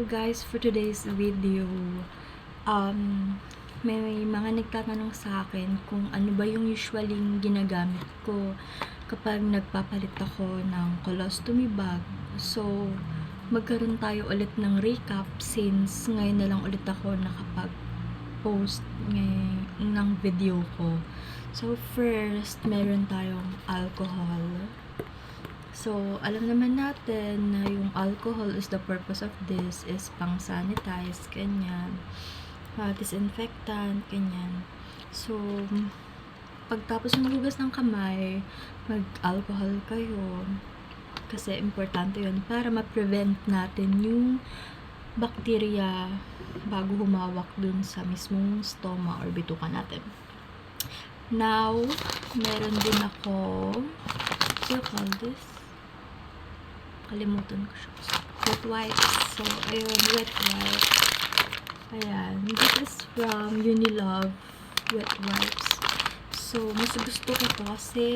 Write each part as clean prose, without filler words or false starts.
guys, for today's video, um, may mga nagtatanong sa akin kung ano ba yung usualing ginagamit ko kapag nagpapalit ako ng colostomy bag. So, magkaroon tayo ulit ng recap since ngayon na lang ulit ako nakapag-post ng video ko. So, first, meron tayong alcohol. So, alam naman natin na yung alcohol is the purpose of this is pang-sanitize, ganyan. Disinfectant, ganyan. So, pagtapos maghugas ng kamay, mag-alcohol kayo. Kasi importante yun para ma-prevent natin yung bacteria bago humawak dun sa mismong stoma or bituka natin. Now, meron din ako, what do you call this? Kalimutan ko siya. Wet wipes. So, ayun, wet wipes. Ayan. This is from Unilove wet wipes. So, mas gusto ko to kasi,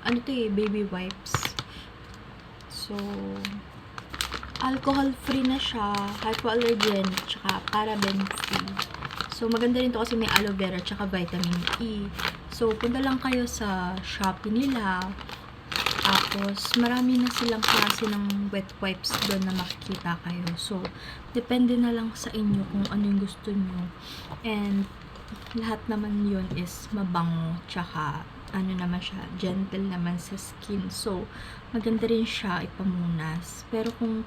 ano to baby wipes. So, alcohol-free na siya, hypoallergenic, tsaka paraben-free. So, maganda rin to kasi may aloe vera, tsaka vitamin E. So, punta lang kayo sa Shopee nila. Tapos, marami na silang klase ng wet wipes doon na makikita kayo. So, depende na lang sa inyo kung ano yung gusto nyo. And, lahat naman yun is mabango. Tsaka, ano naman siya, gentle naman sa skin. So, maganda rin siya ipamunas. Pero kung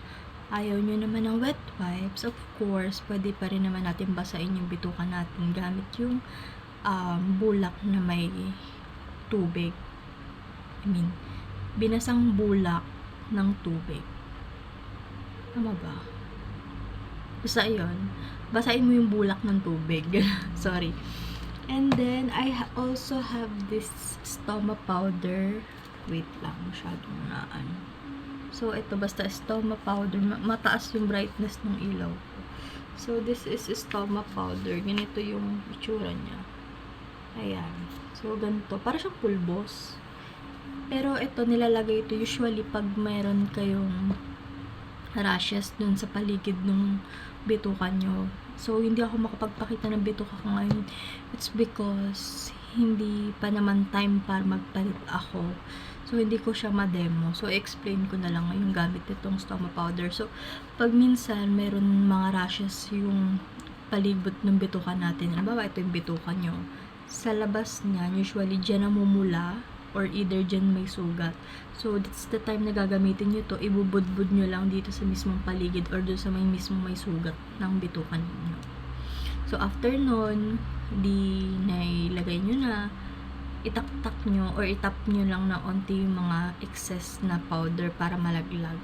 ayaw nyo naman ng wet wipes, of course, pwede pa rin naman natin basahin yung bituka natin gamit yung bulak na may tubig. Binasang bulak ng tubig. Tama ba? Basta yun. Basahin mo yung bulak ng tubig. Sorry. And then, I also have this stoma powder. Wait lang, masyadong na ano. So, ito basta stoma powder. Mataas yung brightness ng ilaw ko. So, this is stoma powder. Ganito yung itsura niya. Ayan. So, ganito. Para siyang pulbos. Pero ito, nilalagay ito usually pag mayroon kayong rashes dun sa paligid ng bituka nyo. So, hindi ako makapagpakita ng bituka ko ngayon. It's because hindi pa naman time para magpalit ako. So, hindi ko siya ma-demo. So, explain ko na lang ngayon gamit itong stoma powder. So, pag minsan mayroon mga rashes yung palibot ng bituka natin. Halimbawa, ito yung bituka nyo. Sa labas niya, usually dyan namumula or either dyan may sugat. So, that's the time na gagamitin nyo to. Ibubudbud nyo lang dito sa mismong paligid or doon sa may mismong may sugat ng bituka ninyo. So, after nun, di nailagay nyo na, itaktak nyo or itap nyo lang na onti yung mga excess na powder para malaglag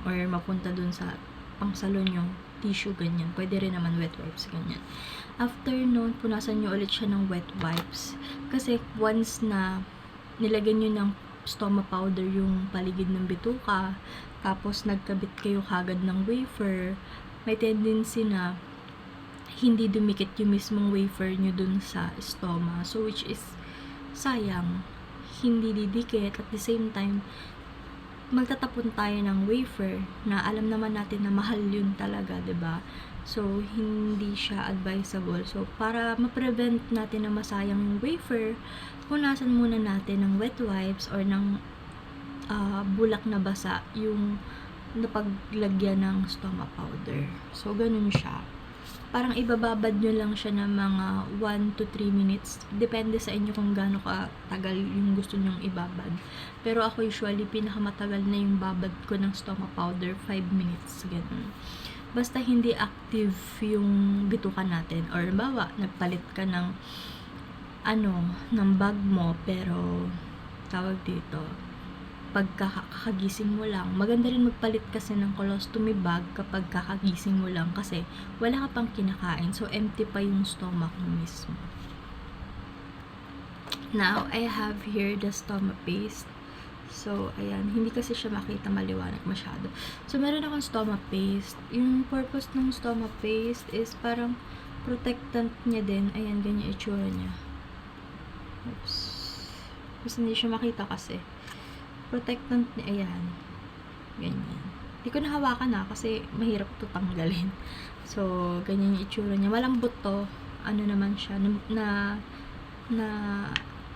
or mapunta dun sa pangsalon yung tissue, ganyan. Pwede rin naman wet wipes, ganyan. After nun, punasan nyo ulit siya ng wet wipes. Kasi once na nilagyan nyo ng stoma powder yung paligid ng bituka, tapos nagkabit kayo kagad ng wafer, may tendency na hindi dumikit yung mismong wafer nyo dun sa stoma. So, which is sayang. Hindi didikit. At the same time, magtatapon tayo ng wafer na alam naman natin na mahal yun talaga, 'di ba? So, hindi siya advisable. So, para ma-prevent natin na masayang yung wafer, punasan muna natin ng wet wipes or ng bulak na basa yung napaglagyan ng stoma powder. So, ganun siya. Parang ibababad nyo lang siya ng mga 1 to 3 minutes. Depende sa inyo kung gaano katagal yung gusto nyong ibabad. Pero ako usually, pinakamatagal na yung babad ko ng stoma powder, 5 minutes. Ganun. Basta hindi active yung bituka natin. Or bawa, nagpalit ka ng ng bag mo, pero tawag dito, pagkakagising mo lang. Maganda rin magpalit kasi ng colostomy bag kapag kakagising mo lang kasi wala ka pang kinakain. So, empty pa yung stomach mo mismo. Now, I have here the stoma paste. So, ayan. Hindi kasi siya makita maliwanag masyado. So, meron akong stoma paste. Yung purpose ng stoma paste is parang protectant niya din. Ayan, ganyan itsura niya. Oops. Kasi hindi siya makita kasi. Protectant niya, ayan. Ganyan. Di ko nahawakan na kasi mahirap to tanggalin. So, ganyan yung itsura niya. Malambot to. Ano naman siya, na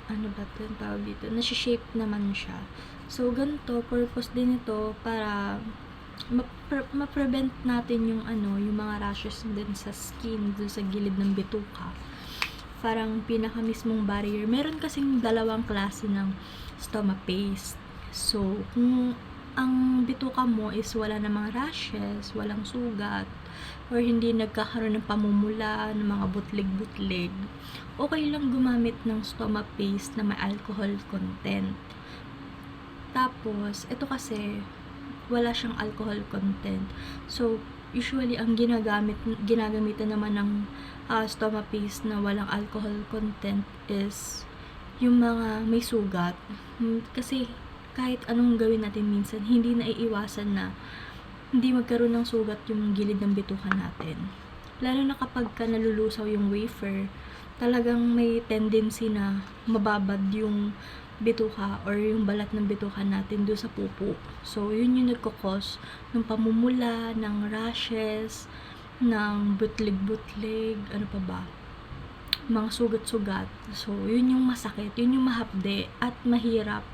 ano ba ito yung tawag dito? Nasi-shape naman siya. So, ganito, purpose din ito para ma-prevent natin yung yung mga rashes din sa skin, dun sa gilid ng bituka. Parang pinaka mismong barrier. Meron kasing dalawang klase ng stoma paste. So, kung ang bituka mo is wala namang rashes, walang sugat, or hindi nagkakaroon ng pamumula, ng mga butlig-butlig, okay lang gumamit ng stoma paste na may alcohol content. Tapos, ito kasi, wala siyang alcohol content. So, usually, ang ginagamitan naman ng stoma paste na walang alcohol content is yung mga may sugat. Kasi, kahit anong gawin natin minsan, hindi naiiwasan na hindi magkaroon ng sugat yung gilid ng bituka natin. Lalo na kapag nalulusaw yung wafer, talagang may tendency na mababad yung bituka or yung balat ng bituka natin doon sa pupo. So, yun yung nagkakos ng pamumula, ng rashes, ng butlig-butlig, ano pa ba? Mga sugat-sugat. So, yun yung masakit, yun yung mahapde at mahirap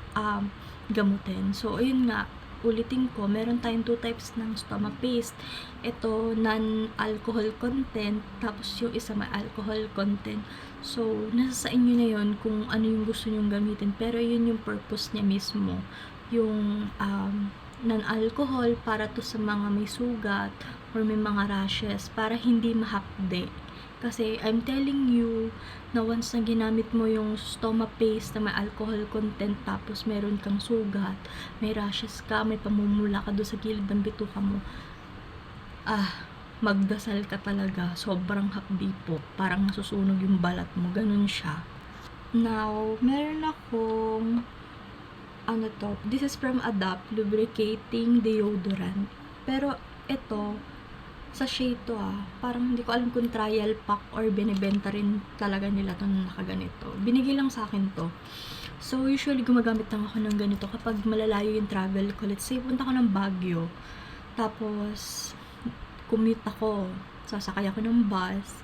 gamutin. So, ayun nga, ulitin ko, meron tayong 2 types ng stoma paste. Ito, non-alcohol content, tapos yung isa may alcohol content. So, nasa sa inyo na yun kung ano yung gusto nyong gamitin. Pero yun yung purpose niya mismo. Yung non-alcohol para to sa mga may sugat or may mga rashes para hindi mahapde. Kasi I'm telling you na once na ginamit mo yung stoma paste na may alcohol content tapos meron kang sugat, may rashes ka, may pamumula ka doon sa gilid ng bituka mo, magdasal ka talaga. Sobrang hapdi po. Parang nasusunog yung balat mo. Ganun siya. Now, meron akong this is from Adapt Lubricating Deodorant. Pero ito, sa shade to parang hindi ko alam kung trial pack or binibenta rin talaga nila to na nakaganito. Binigay lang sa akin to. So, usually gumagamit lang ako ng ganito kapag malalayo yung travel ko. Let's say, punta ko ng Baguio. Tapos, commute ako. Sasakay ako ng bus.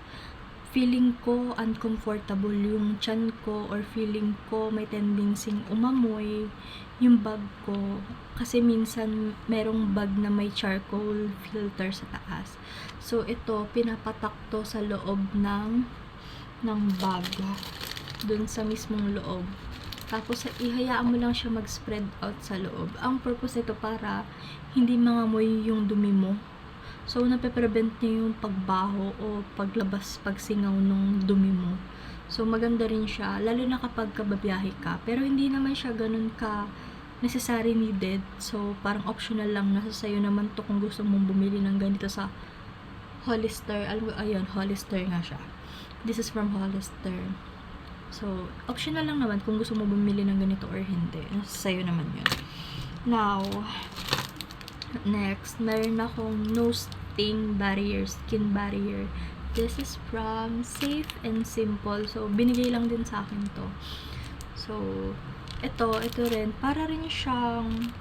Feeling ko uncomfortable yung tiyan ko or feeling ko may tendency umamoy yung bag ko. Kasi minsan merong bag na may charcoal filter sa taas. So, ito, pinapatak to sa loob ng bag. Dun sa mismong loob. Tapos, ihayaan mo lang siya mag-spread out sa loob. Ang purpose ito para hindi mangamoy yung dumi mo. So, nape-prevent niya yung pagbaho o paglabas, pagsingaw ng dumi mo. So, maganda rin siya, lalo na kapag kababiyahe ka. Pero, hindi naman siya ganun ka necessary needed. So, parang optional lang. Nasa sayo naman to kung gusto mong bumili ng ganito sa Hollister. Ayun, Hollister nga siya. This is from Hollister. So, optional lang naman kung gusto mo bumili ng ganito or hindi. Nasa sayo naman yun. Now, next, meron akong no stain barrier, skin barrier. This is from Safe and Simple. So, binigay lang din sa akin to. So, ito rin, para rin siyang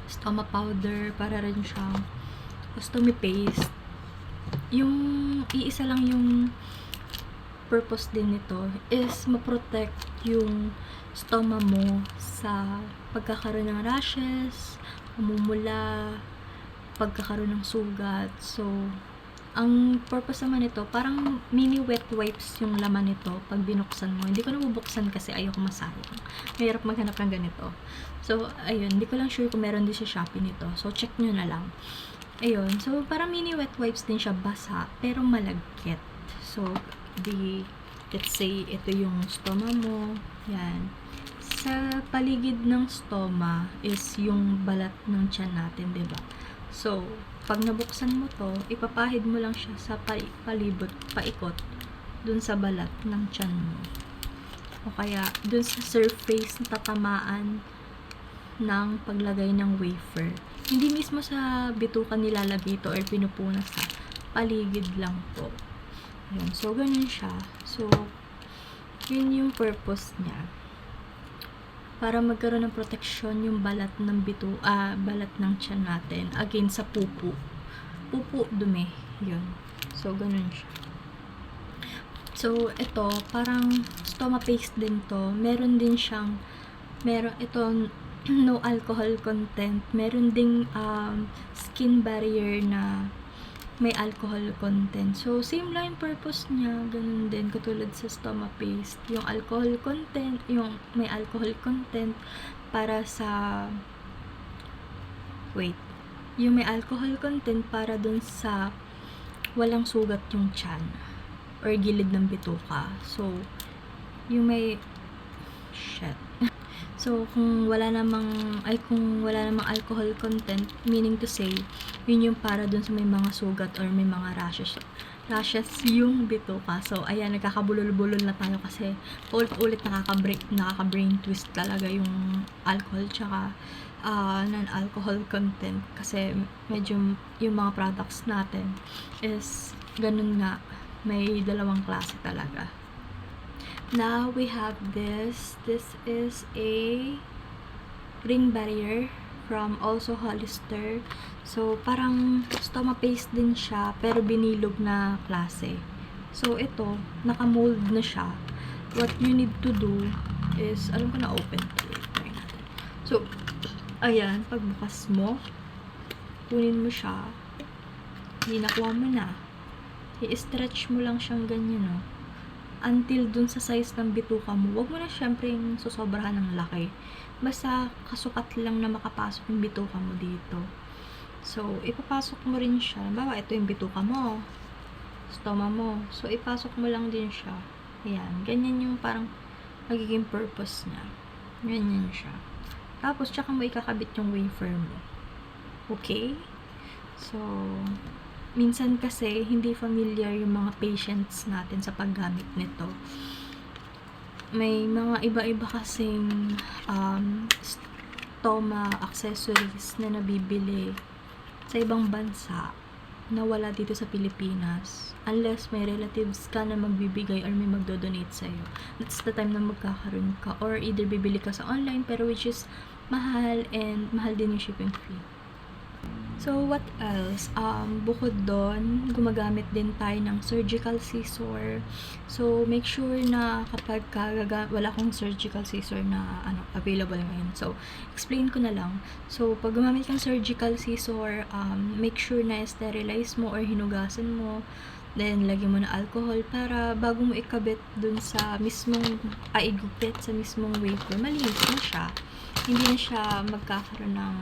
stoma powder, para rin siyang ostomy paste. Yung iisa lang yung purpose din nito is ma-protect yung stoma mo sa pagkakaroon ng rashes, pamumula, pagkakaroon ng sugat. So, ang purpose naman nito, parang mini wet wipes yung laman nito pag binuksan mo. Hindi ko nabubuksan kasi ayoko masayang. Mahirap maghanap ng ganito. So, ayun, hindi ko lang sure kung meron din sa Shopee nito. So, check nyo na lang. Ayun, so parang mini wet wipes din siya, basa, pero malagkit. So, let's say, ito yung stoma mo. Yan. Sa paligid ng stoma is yung balat ng tiyan natin, diba? So, pag nabuksan mo to, ipapahid mo lang siya sa palibot, paikot, dun sa balat ng tiyan mo. O kaya, dun sa surface na tatamaan ng paglagay ng wafer. Hindi mismo sa bituka nilalagay ito or pinupunas sa paligid lang po. Ayan. So, ganun siya. So, yun yung purpose niya. para magkaroon ng proteksyon yung balat ng balat ng tiyan natin against sa pupu. Pupu, dumi. Yun. So, ganun siya. So, ito, parang stoma paste din to. Meron ito, no alcohol content. Meron ding skin barrier na may alcohol content. So, same lang yung purpose niya. Ganun din, katulad sa stoma paste. Yung alcohol content, yung may alcohol content para sa yung may alcohol content para dun sa walang sugat yung tiyan or gilid ng bituka. So, yung may So, kung wala namang alcohol content, meaning to say, yun yung para dun sa may mga sugat or may mga rashes yung bituka. So, ayan, nagkakabulol-bulol na tayo kasi paulit-ulit nakaka-brain twist talaga yung alcohol tsaka non-alcohol content kasi medyo yung mga products natin is ganun nga, may dalawang klase talaga. Now we have this is a ring barrier from also Hollister. So parang stoma paste din siya pero binilog na klase. So ito, naka-mold na siya. What you need to do is, alam ko na open to. So ayan, pagbukas mo, kunin mo siya, hinakuha mo na, i-stretch mo lang siyang ganyan, no? Until dun sa size ng bituka mo. Huwag mo na syempre yung susobrahan ng laki. Basta kasukat lang na makapasok yung bituka mo dito. So, ipapasok mo rin siya. Bawa, ito yung bituka mo, stoma mo. So, ipasok mo lang din siya. Ayan. Ganyan yung parang magiging purpose niya. Ganyan siya. Tapos, tsaka mo ikakabit yung wafer mo. Okay? So, minsan kasi hindi familiar yung mga patients natin sa paggamit nito. May mga iba-iba kasing stoma accessories na nabibili sa ibang bansa na wala dito sa Pilipinas unless may relatives ka na magbibigay or may magdo-donate sa'yo. That's the time na magkakaroon ka, or either bibili ka sa online pero which is mahal, and mahal din yung shipping fee. So, what else? Bukod doon, gumagamit din tayo ng surgical scissor. So, make sure na kapag wala akong surgical scissor na available ngayon. So, explain ko na lang. So, pag gumamit kang surgical scissor, make sure na sterilize mo or hinugasan mo. Then, lagyan mo na alcohol para bago mo ikabit dun sa mismong, igupit sa mismong wafer, malinis na siya. Hindi na siya magkakaroon ng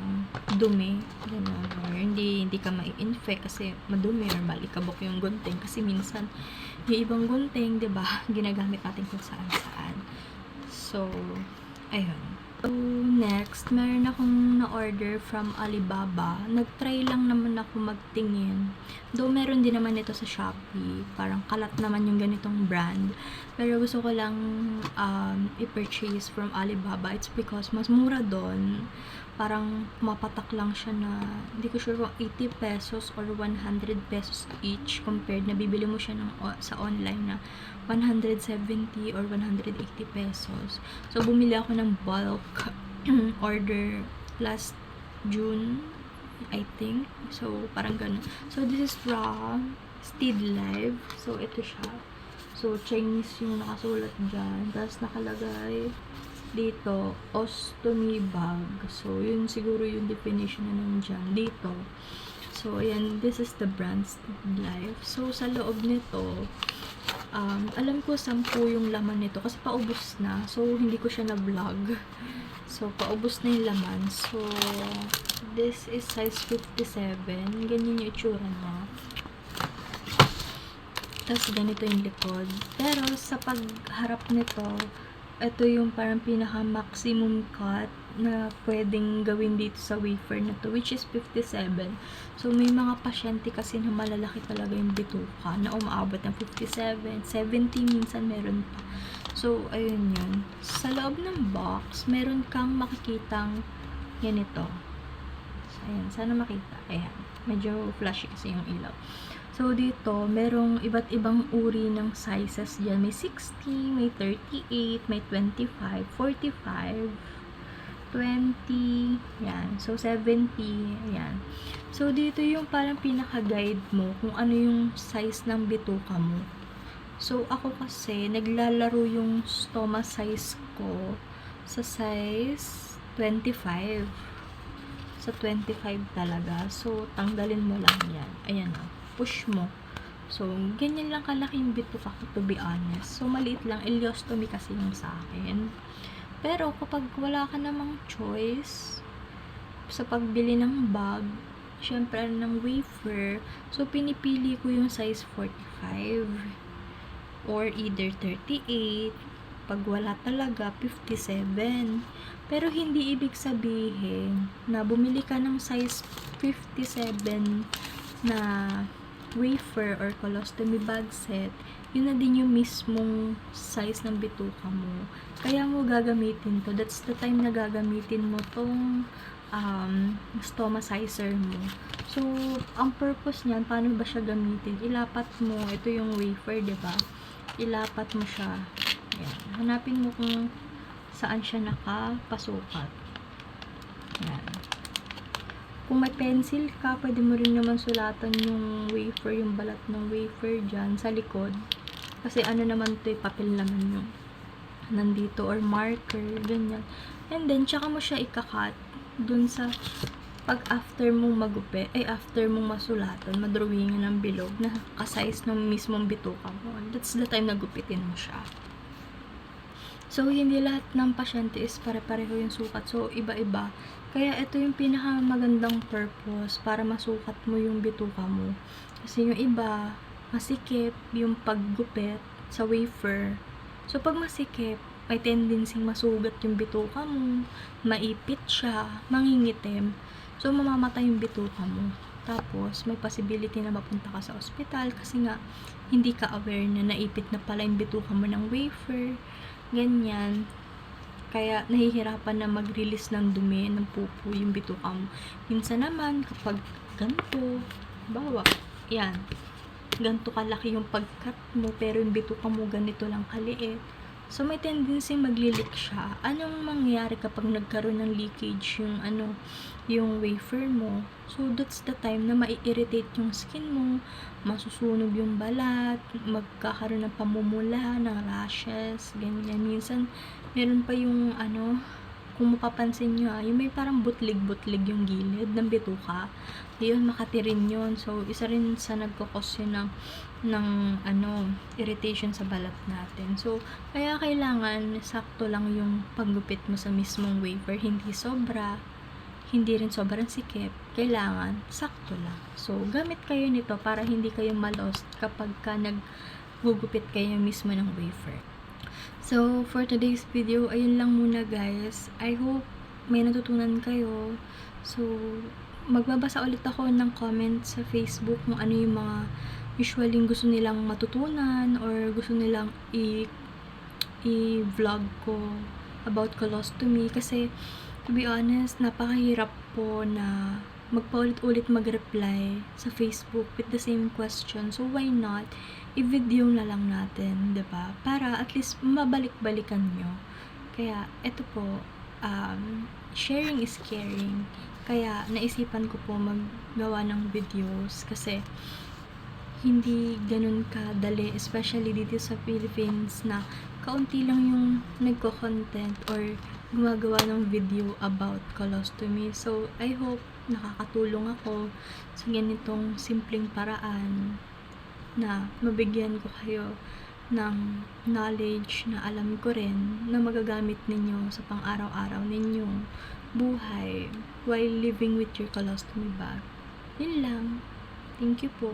dumi, gano'n, or hindi ka mai-infect kasi madumi or malikabok yung gunting kasi minsan yung ibang gunting, 'di ba, ginagamit natin kung saan-saan. So, ayun. So, next, meron akong na-order from Alibaba. Nag-try lang naman ako magtingin. Though, meron din naman ito sa Shopee. Parang kalat naman yung ganitong brand. Pero gusto ko lang i-purchase from Alibaba. It's because mas mura doon. Parang mapatak lang siya na, hindi ko sure kung 80 pesos or 100 pesos each compared na bibili mo siya sa online na 170 or 180 pesos. So, bumili ako ng bulk order last June, I think. So, parang ganun. So, this is from Steed Live. So, ito siya. So, Chinese yung nakasulat dyan. Tapos, nakalagay dito, ostomy bag. So, yun siguro yung definition na nandyan dito. So, ayan, this is the brand Steed Live. So, sa loob nito, alam ko 10 yung laman nito kasi paubos na. So, hindi ko siya na-vlog. So, paubos na yung laman. So, this is size 57. Ganyan yung itsura niya. Tapos, ganito yung likod. Pero, sa pagharap nito, ito yung parang pinaka-maximum cut na pwedeng gawin dito sa wafer na to, which is 57. So, may mga pasyente kasi na malalaki talaga yung bituka na umaabot ng 57, 70, minsan meron pa. So, ayun yun. Sa loob ng box, meron kang makikitang ganito. So, ayan. Sana makita. Ayan. Medyo flashy kasi yung ilaw. So, dito, merong iba't ibang uri ng sizes dyan. May 60, may 38, may 25, 45, 20, yan. So, 70, yan. So, dito yung parang pinaka-guide mo kung ano yung size ng bituka mo. So, ako kasi, naglalaro yung stoma size ko sa size 25. Sa 25 talaga. So, tanggalin mo lang yan. Ayan o. Push mo. So, ganyan lang kalaking bituka ko, to be honest. So, maliit lang. Ileostomy kasi yung sa akin. Pero, kapag wala ka namang choice sa pagbili ng bag, syempre, ng wafer, so, pinipili ko yung size 45 or either 38. Pag wala talaga, 57. Pero hindi ibig sabihin na bumili ka ng size 57 na wafer or colostomy bag set, yun na din yung mismong size ng bituka mo. Kaya mo gagamitin to. That's the time na gagamitin mo tong stoma sizer mo. So, ang purpose niyan, paano ba siya gamitin? Ilapat mo, ito yung wafer, diba? Ilapat mo siya. Ayan. Hanapin mo kung saan siya nakapasukat. Ayan. Kung may pencil ka, pwede mo rin naman sulatan yung wafer, yung balat ng wafer dyan sa likod. Kasi ano naman to, papel naman yung nandito or marker, ganyan. And then, tsaka mo siya ikakat dun sa pag after mong magupit, after mong masulatan, madrawingan ng bilog na kasize ng mismong bituka mo. That's the time na gupitin mo siya. So, hindi lahat ng pasyente is pare-pareho yung sukat. So, iba-iba. Kaya, ito yung pinakamagandang purpose para masukat mo yung bituka mo. Kasi yung iba, masikip yung paggupit sa wafer. So, pag masikip, may tendency masugat yung bituka mo, maipit siya, mangingitim. So, mamamatay yung bituka mo. Tapos, may possibility na mapunta ka sa ospital kasi nga, hindi ka aware na naipit na pala yung bituka mo ng wafer. Ganyan. Kaya, nahihirapan na mag-release ng dumi, ng pupo, yung bituka mo. Minsan naman, kapag ganito, bawa, yan, ganito kalaki yung pagkat mo, pero yung bituka mo ganito lang kaliit. So, may tendency magli-leak siya. Anong mangyayari kapag nagkaroon ng leakage yung wafer mo? So, that's the time na mai-irritate yung skin mo, masusunog yung balat, magkakaroon ng pamumula, ng rashes, ganyan. Minsan, meron pa yung kung mapapansin nyo yung may parang butlig-butlig yung gilid ng bituka. Yun, Makati rin yun. So, isa rin sa nagkakos yun ng irritation sa balat natin. So, kaya kailangan sakto lang yung paggupit mo sa mismong wafer. Hindi sobra, hindi rin sobrang sikip. Kailangan sakto lang. So, gamit kayo nito para hindi kayo malost kapag ka naggugupit kayo mismo ng wafer. So, for today's video, ayun lang muna guys. I hope may natutunan kayo. So, magbabasa ulit ako ng comment sa Facebook kung ano yung mga usually gusto nilang matutunan or gusto nilang i-vlog ko about colostomy. Kasi, to be honest, napakahirap po na magpaulit-ulit mag-reply sa Facebook with the same question. So, why not i-video na lang natin, diba? Para at least mabalik-balikan nyo. Kaya, eto po, sharing is caring. Kaya, naisipan ko po maggawa ng videos kasi hindi ganun kadali, especially dito sa Philippines na kaunti lang yung nagko-content or gumagawa ng video about colostomy. So, I hope nakakatulong ako sa ganitong simpleng paraan na mabigyan ko kayo ng knowledge na alam ko rin na magagamit ninyo sa pang-araw-araw ninyong buhay while living with your colostomy bag. Yun lang. Thank you po.